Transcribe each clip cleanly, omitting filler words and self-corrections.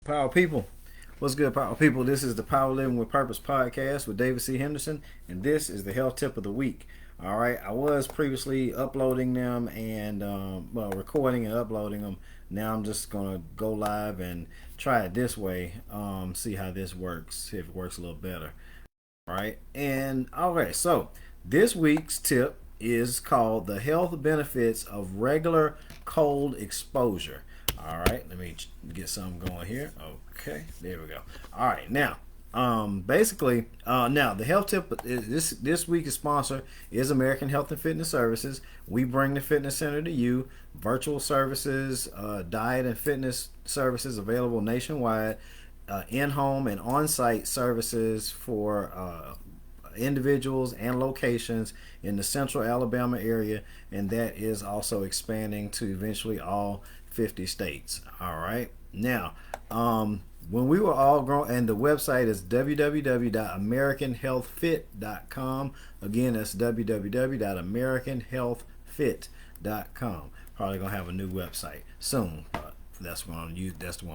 Power people. What's good, Power people? This is the Power Living with Purpose podcast with David C. Henderson, and this is the health tip of the week. All right, I was previously uploading them and recording and uploading them. Now I'm just gonna go live and try it this way. See how this works. See if it works a little better. All right, and okay, so this week's tip is called the health benefits of regular cold exposure. All right, let me get something going here. Okay, there we go. All right, now, now the health tip this week's sponsor is American Health and Fitness Services. We bring the fitness center to you. Virtual services, diet and fitness services available nationwide. In-home and on-site services for individuals and locations in the central Alabama area, and that is also expanding to eventually all 50 states. All right. Now, when we were all grown, and the website is www.americanhealthfit.com. Again, that's www.americanhealthfit.com. Probably gonna have a new website soon, but that's the one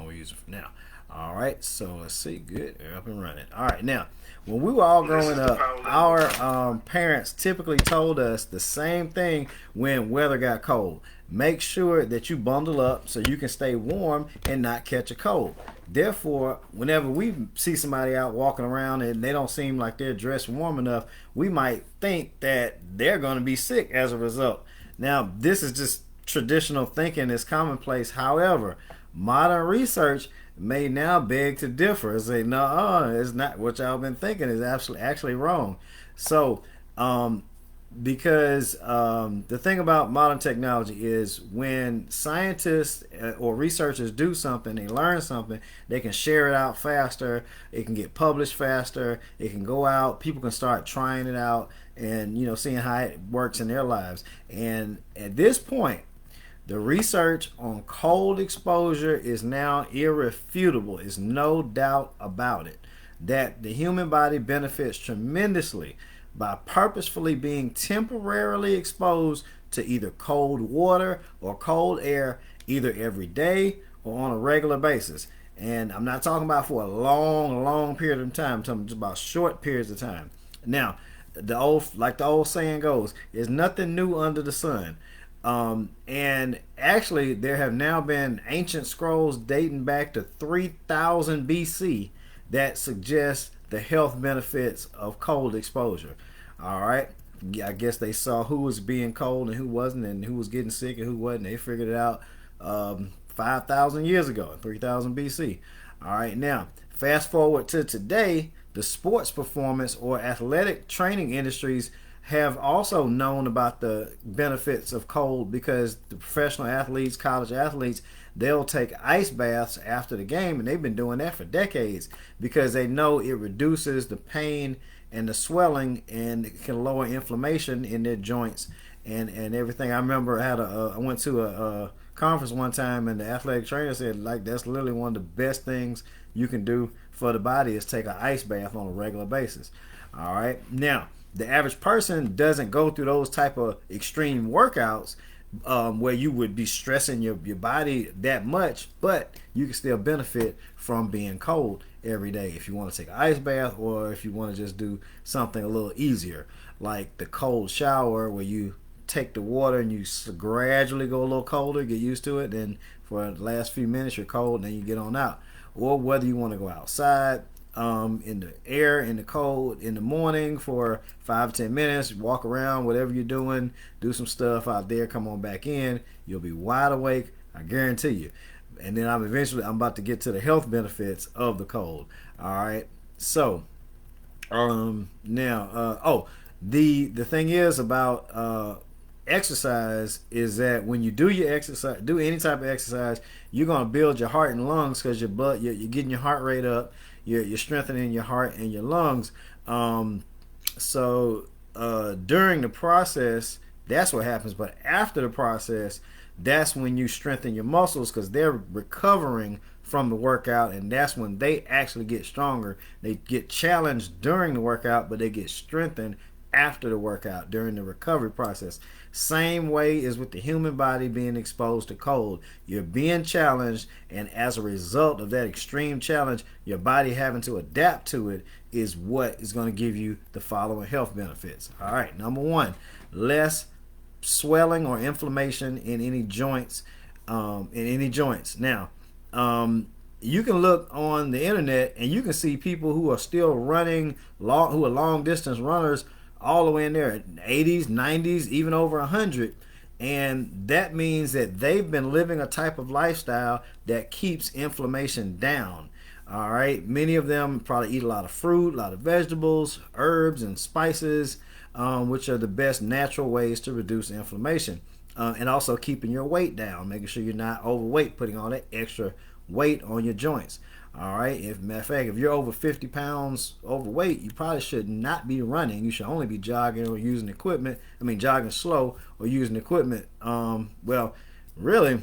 we're using for now. All right, so let's see. Good, they're up and running. All right, now when we were all growing up, our parents typically told us the same thing when weather got cold. Make sure that you bundle up so you can stay warm and not catch a cold. Therefore, whenever we see somebody out walking around and they don't seem like they're dressed warm enough, we might think that they're going to be sick as a result. Now, this is just traditional thinking, it's commonplace. However, modern research may now beg to differ and say, no, it's not what y'all been thinking is actually wrong. So, because the thing about modern technology is when scientists or researchers do something, they learn something, they can share it out faster, it can get published faster, it can go out, people can start trying it out and seeing how it works in their lives. And at this point, the research on cold exposure is now irrefutable. There's no doubt about it that the human body benefits tremendously by purposefully being temporarily exposed to either cold water or cold air, either every day or on a regular basis. And I'm not talking about for a long period of time. I'm talking just about short periods of time. Now, the old saying goes, there's nothing new under the sun. And actually, there have now been ancient scrolls dating back to 3000 BC that suggest the health benefits of cold exposure. All right, I guess they saw who was being cold and who wasn't, and who was getting sick and who wasn't. They figured it out 5,000 years ago, 3000 BC. All right, now fast forward to today, the sports performance or athletic training industries have also known about the benefits of cold, because the professional athletes, college athletes, they'll take ice baths after the game, and they've been doing that for decades because they know it reduces the pain and the swelling, and it can lower inflammation in their joints and everything. I remember I went to a conference one time, and the athletic trainer said, like, that's literally one of the best things you can do for the body is take an ice bath on a regular basis. All right, now the average person doesn't go through those type of extreme workouts where you would be stressing your body that much, but you can still benefit from being cold every day if you want to take an ice bath, or if you want to just do something a little easier like the cold shower, where you take the water and you gradually go a little colder, get used to it, then for the last few minutes you're cold, and then you get on out. Or whether you want to go outside in the air, in the cold, in the morning for 5 to 10 minutes, walk around, whatever you're doing, do some stuff out there, come on back in, you'll be wide awake, I guarantee you. And then I'm about to get to the health benefits of the cold. All right, so now the thing is about exercise is that when you do your exercise, do any type of exercise, you're going to build your heart and lungs, because your blood, you're getting your heart rate up, you're strengthening your heart and your lungs. So during the process, that's what happens. But after the process, that's when you strengthen your muscles, because they're recovering from the workout, and that's when they actually get stronger. They get challenged during the workout, but they get strengthened after the workout during the recovery process. Same way is with the human body being exposed to cold. You're being challenged, and as a result of that extreme challenge, your body having to adapt to it is what is going to give you the following health benefits. All right, number one, less swelling or inflammation in any joints. Now, you can look on the internet and you can see people who are still running who are long distance runners all the way in there, 80s, 90s, even over 100. And that means that they've been living a type of lifestyle that keeps inflammation down. All right. Many of them probably eat a lot of fruit, a lot of vegetables, herbs, and spices, which are the best natural ways to reduce inflammation. And also keeping your weight down, making sure you're not overweight, putting all that extra weight on your joints. All right. Matter of fact, if you're over 50 pounds overweight, you probably should not be running. You should only be jogging or using equipment. Jogging slow or using equipment. Well, really,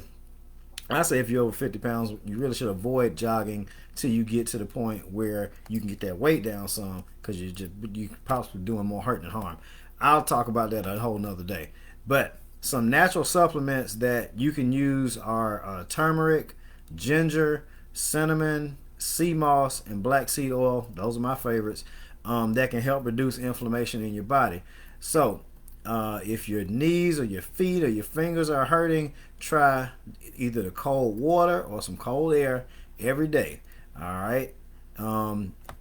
I say if you're over 50 pounds, you really should avoid jogging till you get to the point where you can get that weight down some, because you're possibly doing more hurt than harm. I'll talk about that a whole nother day. But some natural supplements that you can use are turmeric, ginger, cinnamon, sea moss, and black seed oil. Those are my favorites. That can help reduce inflammation in your body. So if your knees or your feet or your fingers are hurting, try either the cold water or some cold air every day. All right.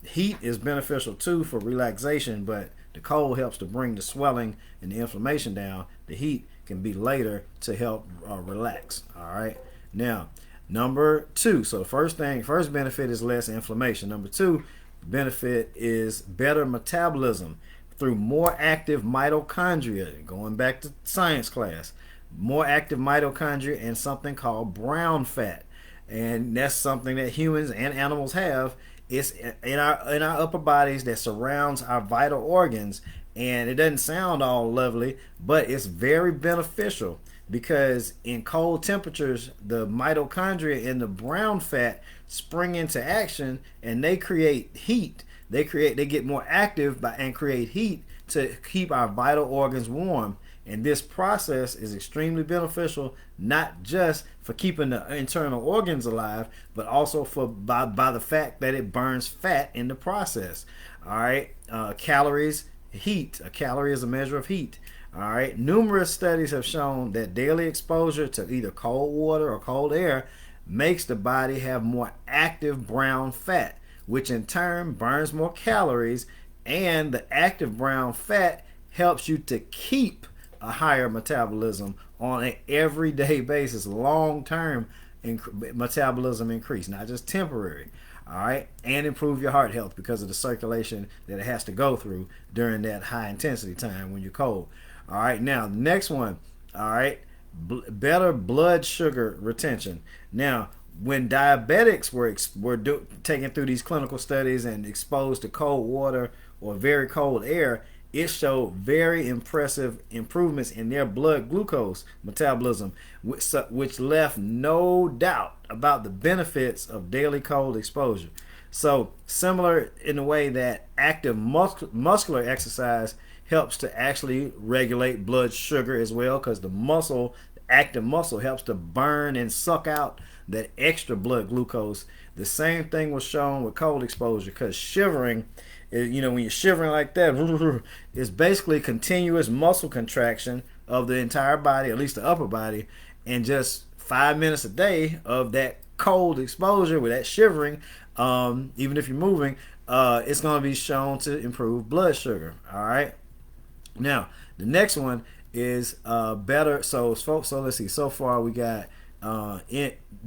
Heat is beneficial too for relaxation, but the cold helps to bring the swelling and the inflammation down. The heat can be later to help relax. All right. Now, number two. So the first benefit is less inflammation. Number two benefit is better metabolism through more active mitochondria. Going back to science class, more active mitochondria and something called brown fat, and that's something that humans and animals have. It's in our upper bodies that surrounds our vital organs, and it doesn't sound all lovely, but it's very beneficial. Because in cold temperatures, the mitochondria in the brown fat spring into action, and they create heat. They get more active and create heat to keep our vital organs warm. And this process is extremely beneficial, not just for keeping the internal organs alive, but also by the fact that it burns fat in the process. All right, calories, heat. A calorie is a measure of heat. All right. Numerous studies have shown that daily exposure to either cold water or cold air makes the body have more active brown fat, which in turn burns more calories, and the active brown fat helps you to keep a higher metabolism on an everyday basis, long-term metabolism increase, not just temporary. All right, and improve your heart health because of the circulation that it has to go through during that high intensity time when you're cold. All right, now the next one. All right, better blood sugar retention. Now, when diabetics were taken through these clinical studies and exposed to cold water or very cold air, it showed very impressive improvements in their blood glucose metabolism, which left no doubt about the benefits of daily cold exposure. So similar in the way that active muscular exercise helps to actually regulate blood sugar as well, because the active muscle helps to burn and suck out that extra blood glucose. The same thing was shown with cold exposure, because shivering, when you're shivering like that, it's basically continuous muscle contraction of the entire body, at least the upper body, and just 5 minutes a day of that cold exposure with that shivering, even if you're moving, it's going to be shown to improve blood sugar. All right. Now, the next one is better. So let's see. So far, we got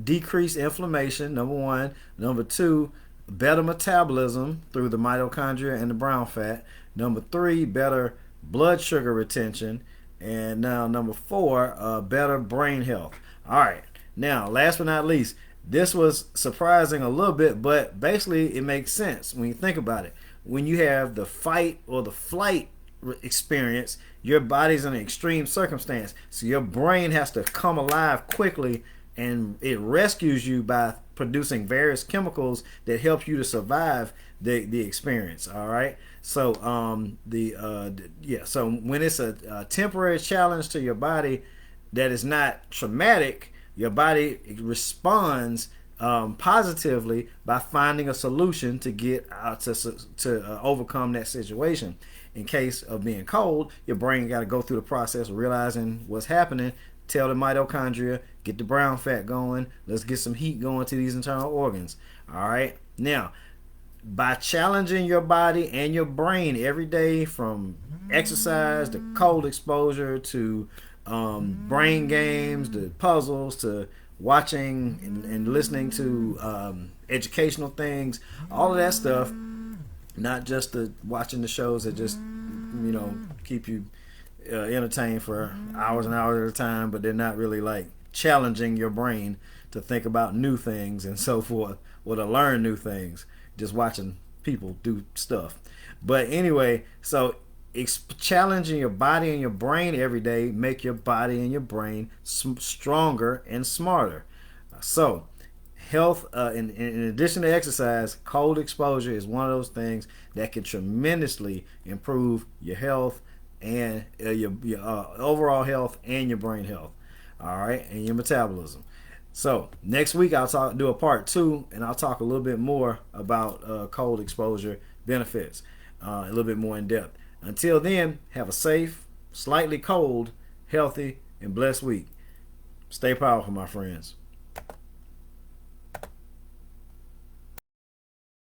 decreased inflammation, number one. Number two, better metabolism through the mitochondria and the brown fat. Number three, better blood sugar retention. And now number four, better brain health. All right. Now, last but not least, this was surprising a little bit, but basically it makes sense when you think about it. When you have the fight or the flight experience, your body's in an extreme circumstance, so your brain has to come alive quickly and it rescues you by producing various chemicals that help you to survive the experience. All right. So so when it's a temporary challenge to your body that is not traumatic, your body responds positively by finding a solution to get to overcome that situation. In case of being cold, your brain got to go through the process of realizing what's happening, tell the mitochondria, get the brown fat going, let's get some heat going to these internal organs. All right. Now, by challenging your body and your brain every day, from exercise to cold exposure to brain games to puzzles to watching and listening to educational things, all of that stuff, not just the watching the shows that just keep you entertained for hours and hours at a time, but they're not really like challenging your brain to think about new things and so forth, or to learn new things, just watching people do stuff. But anyway, so challenging your body and your brain every day make your body and your brain stronger and smarter. So health, in addition to exercise, cold exposure is one of those things that can tremendously improve your health and your overall health and your brain health. All right, and your metabolism. So next week I'll do a part 2, and I'll talk a little bit more about cold exposure benefits, a little bit more in depth. Until then, have a safe, slightly cold, healthy, and blessed week. Stay powerful, my friends.